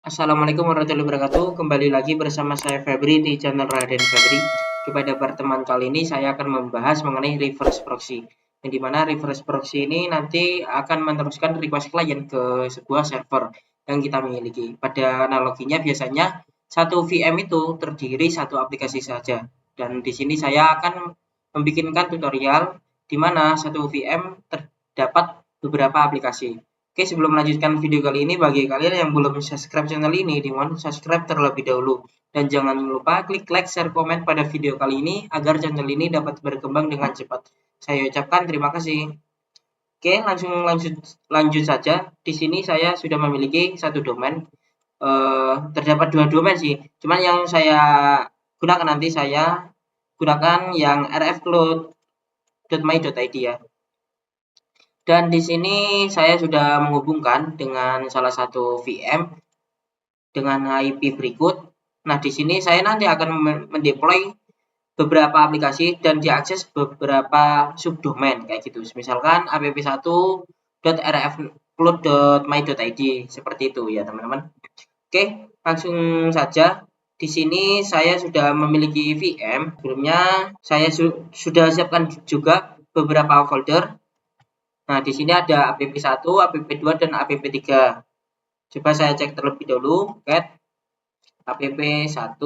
Assalamualaikum warahmatullahi wabarakatuh. Kembali lagi bersama saya Febri di channel Raden Febri. Pada pertemuan kali ini saya akan membahas mengenai reverse proxy. Yang dimana reverse proxy ini nanti akan meneruskan request klien ke sebuah server yang kita miliki. Pada analoginya biasanya satu VM itu terdiri satu aplikasi saja. Dan di sini saya akan membuat tutorial di mana satu VM terdapat beberapa aplikasi. Oke, sebelum melanjutkan video kali ini, bagi kalian yang belum subscribe channel ini, dimohon subscribe terlebih dahulu. Dan jangan lupa klik like, share, komen pada video kali ini, agar channel ini dapat berkembang dengan cepat. Saya ucapkan terima kasih. Oke, langsung lanjut saja. Di sini saya sudah memiliki satu domain. Terdapat dua domain sih. Cuman yang saya gunakan nanti saya gunakan yang rfcloud.my.id ya. Dan di sini saya sudah menghubungkan dengan salah satu VM dengan IP berikut. Nah, di sini saya nanti akan mendeploy beberapa aplikasi dan diakses beberapa subdomain kayak gitu. Misalkan app1.rfcloud.my.id seperti itu ya, teman-teman. Oke, langsung saja. Di sini saya sudah memiliki VM. Sebelumnya saya sudah siapkan juga beberapa folder. Nah, di sini ada app1, app2, dan app3. Coba saya cek terlebih dahulu, cat app1,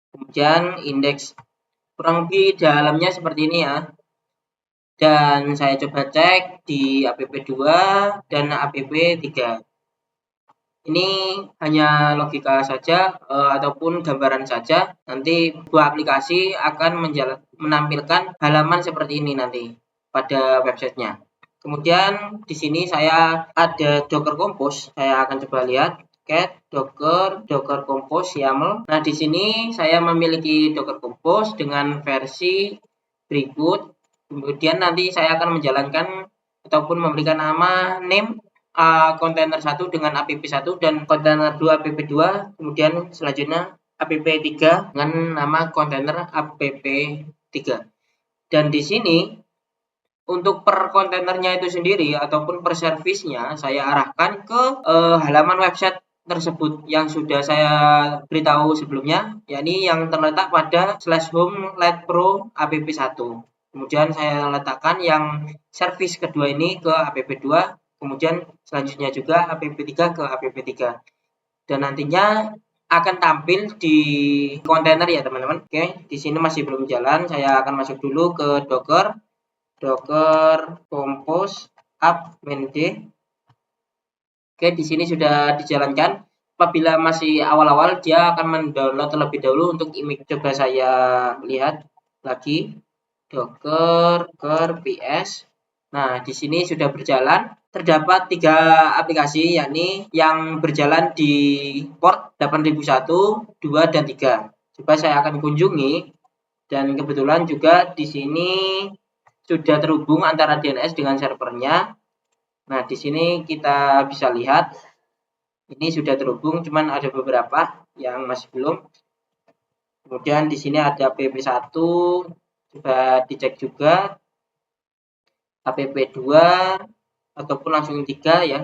kemudian indeks. Kurang lebih dalamnya seperti ini ya. Dan saya coba cek di app2 dan app3. Ini hanya logika saja ataupun gambaran saja. Nanti buah aplikasi akan menampilkan halaman seperti ini nanti pada websitenya. Kemudian di sini saya ada Docker Compose. Saya akan coba lihat cat docker compose YAML. Nah, di sini saya memiliki Docker Compose dengan versi berikut. Kemudian nanti saya akan menjalankan ataupun memberikan nama name kontainer 1 dengan app1 dan kontainer 2 app2. Kemudian selanjutnya app3 dengan nama kontainer app3. Dan di sini untuk per kontainernya itu sendiri ataupun per servisnya saya arahkan ke halaman website tersebut yang sudah saya beritahu sebelumnya, yakni yang terletak pada /home/pro app1. Kemudian saya letakkan yang servis kedua ini ke app2, kemudian selanjutnya juga app3 ke app3. Dan nantinya akan tampil di kontainer ya, teman-teman. Oke, di sini masih belum jalan, saya akan masuk dulu ke Docker compose app main d. Oke, di sini sudah dijalankan. Apabila masih awal-awal, dia akan mendownload terlebih dahulu untuk image. Coba saya lihat lagi docker ps. Nah, di sini sudah berjalan. Terdapat 3 aplikasi, yakni yang berjalan di port 8001, 2, dan 3. Coba saya akan kunjungi. Dan kebetulan juga di sini sudah terhubung antara DNS dengan servernya. Nah, di sini kita bisa lihat ini sudah terhubung, cuman ada beberapa yang masih belum. Kemudian di sini ada app1, coba dicek juga app2 ataupun langsung 3 ya.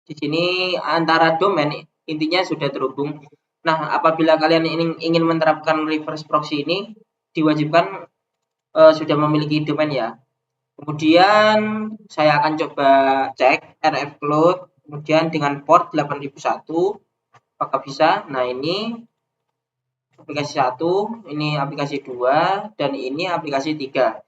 Di sini antara domain intinya sudah terhubung. Nah, apabila kalian ingin menerapkan reverse proxy ini, diwajibkan sudah memiliki domain ya. Kemudian saya akan coba cek rfcloud, kemudian dengan port 8001 apakah bisa. Nah, ini aplikasi 1, ini aplikasi 2, dan ini aplikasi 3.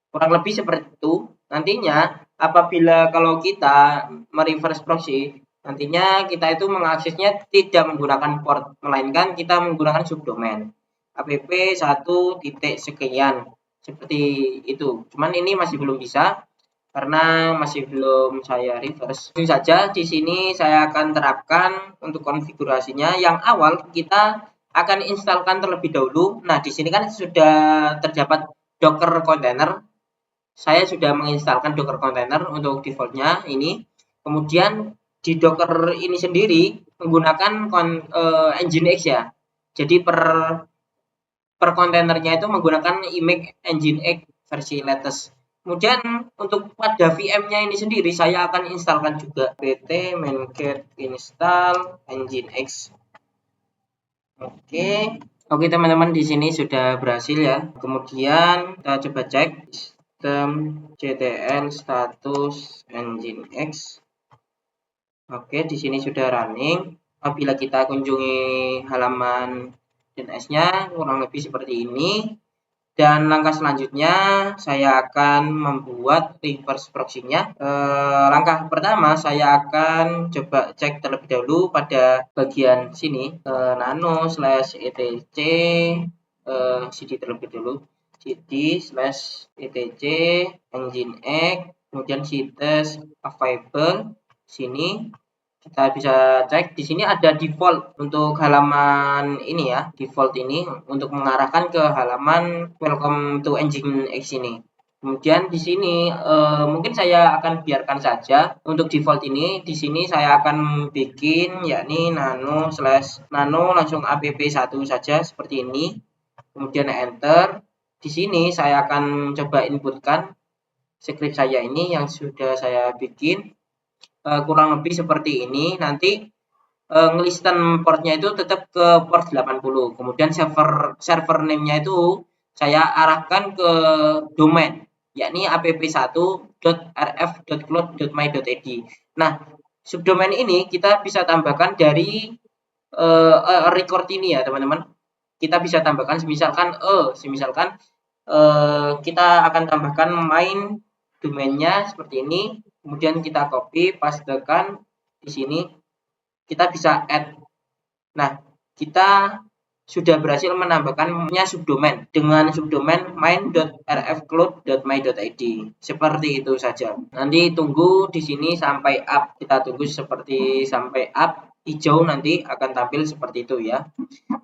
Kurang lebih seperti itu. Nantinya apabila kalau kita mereverse proxy, nantinya kita itu mengaksesnya tidak menggunakan port, melainkan kita menggunakan subdomain app1.sekian. Seperti itu. Cuman ini masih belum bisa karena masih belum saya reverse. Langsung saja di sini saya akan terapkan untuk konfigurasinya. Yang awal kita akan instalkan terlebih dahulu. Nah, di sini kan sudah terdapat Docker container. Saya sudah menginstalkan Docker container untuk defaultnya ini. Kemudian di Docker ini sendiri menggunakan Nginx ya. Jadi per kontainernya itu menggunakan image Nginx versi latest. Kemudian untuk pada VM-nya ini sendiri saya akan instalkan juga pt mainget install nginx. Oke teman-teman, di sini sudah berhasil ya. Kemudian kita coba cek sistem ctl status nginx. Oke, di sini sudah running. Apabila kita kunjungi halaman DNS-nya kurang lebih seperti ini. Dan langkah selanjutnya saya akan membuat reverse proxy-nya. Langkah pertama saya akan coba cek terlebih dahulu pada bagian sini nano/etc cd terlebih dulu, cd/etc nginx, kemudian cites available. Sini kita bisa cek di sini ada default untuk halaman ini ya, default ini untuk mengarahkan ke halaman welcome to nginx ini. Kemudian di sini mungkin saya akan biarkan saja untuk default ini. Di sini saya akan bikin yakni nano langsung app1 saja seperti ini. Kemudian enter. Di sini saya akan coba inputkan script saya ini yang sudah saya bikin. Kurang lebih seperti ini. Nanti ngelisten portnya itu tetap ke port 80. Kemudian server name-nya itu saya arahkan ke domain, yakni app1.rf.cloud.my.id. Nah, subdomain ini kita bisa tambahkan dari record ini ya teman-teman. Kita bisa tambahkan misalkan kita akan tambahkan main domainnya seperti ini. Kemudian kita copy, pastekan di sini. Kita bisa add. Nah, kita sudah berhasil menambahkannya subdomain dengan subdomain main.rfcloud.my.id. Seperti itu saja. Nanti tunggu di sini sampai up. Kita tunggu sampai up hijau, nanti akan tampil seperti itu ya.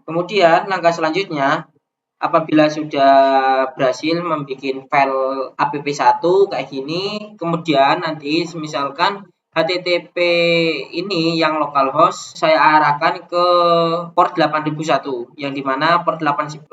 Kemudian langkah selanjutnya, apabila sudah berhasil membuat file app1 kayak gini, kemudian nanti misalkan HTTP ini yang localhost saya arahkan ke port 8001, yang dimana port 8001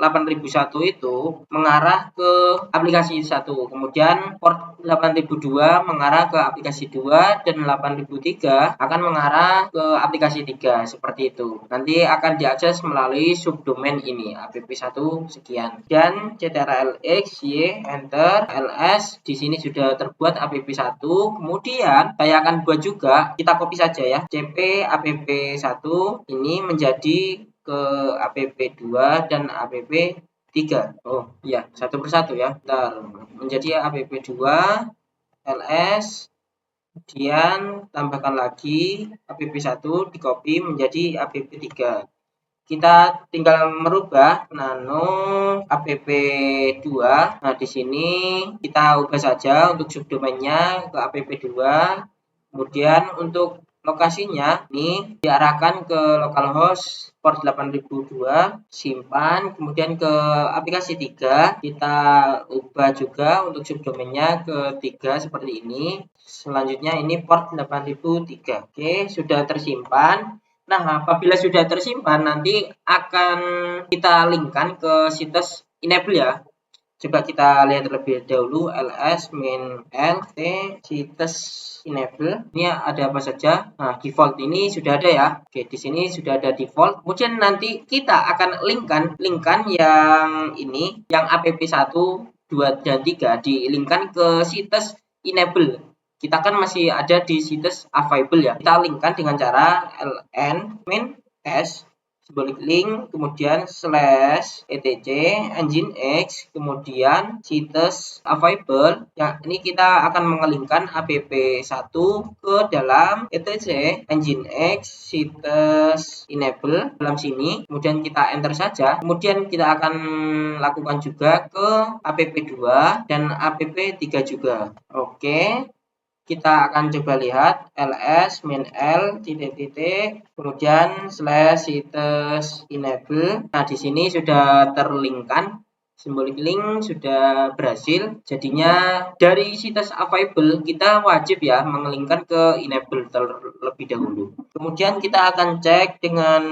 itu mengarah ke aplikasi 1, kemudian port 8002 mengarah ke aplikasi 2, dan 8003 akan mengarah ke aplikasi 3, seperti itu. Nanti akan diakses melalui subdomain ini app1 sekian. Dan ctrl+x y enter ls. Di sini sudah terbuat app1. Kemudian saya akan buat juga, kita copy saja ya, cp app1 ini menjadi ke app2 dan app3. Oh iya, satu persatu ya. Bentar. Menjadi app2 ls, kemudian tambahkan lagi app1 di copy menjadi app3. Kita tinggal merubah nano app2. Nah, di sini kita ubah saja untuk subdomainnya ke app2. Kemudian untuk lokasinya ini diarahkan ke localhost port 8002, simpan, kemudian ke aplikasi 3 kita ubah juga untuk subdomainnya ke 3 seperti ini. Selanjutnya ini port 8003. Oke, sudah tersimpan. Nah, apabila sudah tersimpan nanti akan kita linkkan ke situs enable ya. Coba kita lihat terlebih dahulu ls main lt situs enable. Ini ada apa saja? Nah, default ini sudah ada ya. Oke, di sini sudah ada default. Kemudian nanti kita akan linkkan yang ini, yang app1, 2 dan 3 dilinkkan ke situs enable. Kita kan masih ada di situs available ya. Kita linkkan dengan cara ln main s sebalik link, kemudian /etc nginx, kemudian situs available. Yang ini kita akan mengelingkan app1 ke dalam etc nginx situs enable dalam sini. Kemudian kita enter saja. Kemudian kita akan lakukan juga ke app2 dan app3 juga. Oke. Kita akan coba lihat ls main l kemudian /situs enable. Nah, di sini sudah terlinkkan Symbolic link sudah berhasil. Jadinya dari situs available kita wajib ya mengelingkan ke enable terlebih dahulu. Kemudian kita akan cek dengan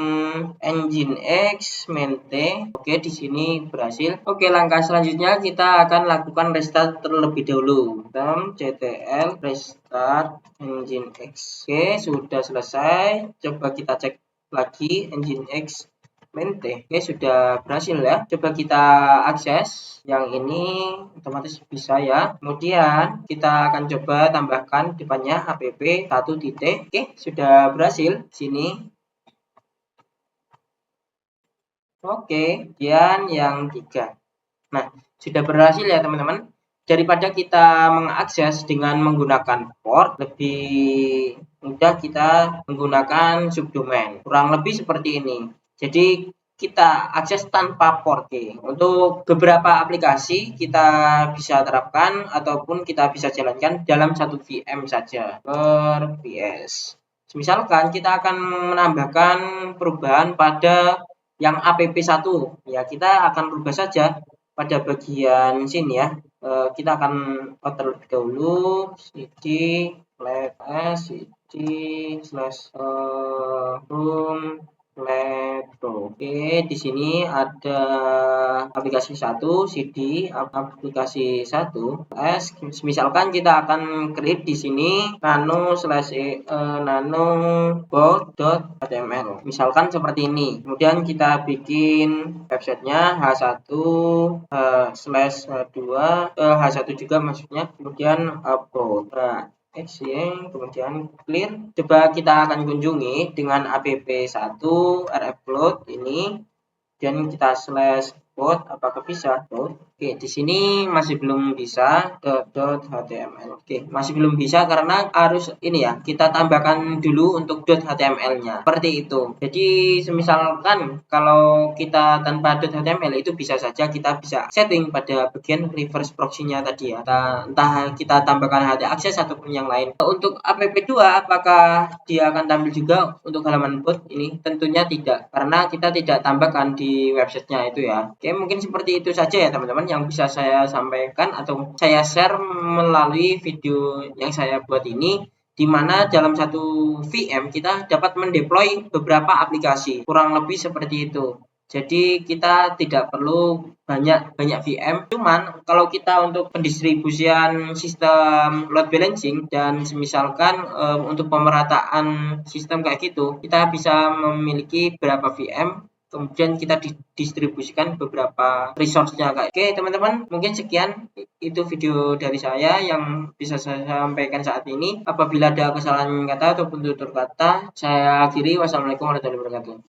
Nginx main.t. Oke, di sini berhasil. Oke, langkah selanjutnya kita akan lakukan restart terlebih dahulu. ctl restart Nginx. Oke, sudah selesai. Coba kita cek lagi Nginx main.t. Oke, sudah berhasil ya. Coba kita akses yang ini, otomatis bisa ya. Kemudian kita akan coba tambahkan depannya app 1 titik. Oke, sudah berhasil sini. Oke, kemudian yang 3. Nah, sudah berhasil ya teman-teman. Daripada kita mengakses dengan menggunakan port, lebih mudah kita menggunakan subdomain. Kurang lebih seperti ini. Jadi kita akses tanpa port. Oke. Untuk beberapa aplikasi kita bisa terapkan ataupun kita bisa jalankan dalam satu VM saja per VS. Misalkan kita akan menambahkan perubahan pada yang app1 ya, kita akan rubah saja pada bagian sini ya. Kita akan terlebih dahulu cd cd room Oke, di sini ada aplikasi 1 cd aplikasi 1 misalkan kita akan create di sini nano/bot.html misalkan seperti ini. Kemudian kita bikin websitenya h1/2 h1 juga maksudnya, kemudian upload. Kemudian clear. Coba kita akan kunjungi dengan app1 rfload ini dan kita slash code apakah bisa. Oke, di sini masih belum bisa .html. Oke, masih belum bisa karena harus ini ya, kita tambahkan dulu untuk .html-nya. Seperti itu. Jadi misalkan kalau kita tanpa .html itu bisa saja kita bisa setting pada bagian reverse proxy-nya tadi ya. Entah kita tambahkan HT access ataupun yang lain. Untuk app2 apakah dia akan tampil juga untuk halaman bot ini? Tentunya tidak, karena kita tidak tambahkan di websitenya itu ya. Oke, mungkin seperti itu saja ya teman-teman yang bisa saya sampaikan atau saya share melalui video yang saya buat ini, di mana dalam satu VM kita dapat mendeploy beberapa aplikasi, kurang lebih seperti itu. Jadi kita tidak perlu banyak VM, cuman kalau kita untuk pendistribusian sistem load balancing dan misalkan untuk pemerataan sistem kayak gitu, kita bisa memiliki berapa VM, kemudian kita distribusikan beberapa resource-nya kayak. Oke teman-teman, mungkin sekian itu video dari saya yang bisa saya sampaikan saat ini. Apabila ada kesalahan kata ataupun tutur kata, saya akhiri. Wassalamualaikum warahmatullahi wabarakatuh.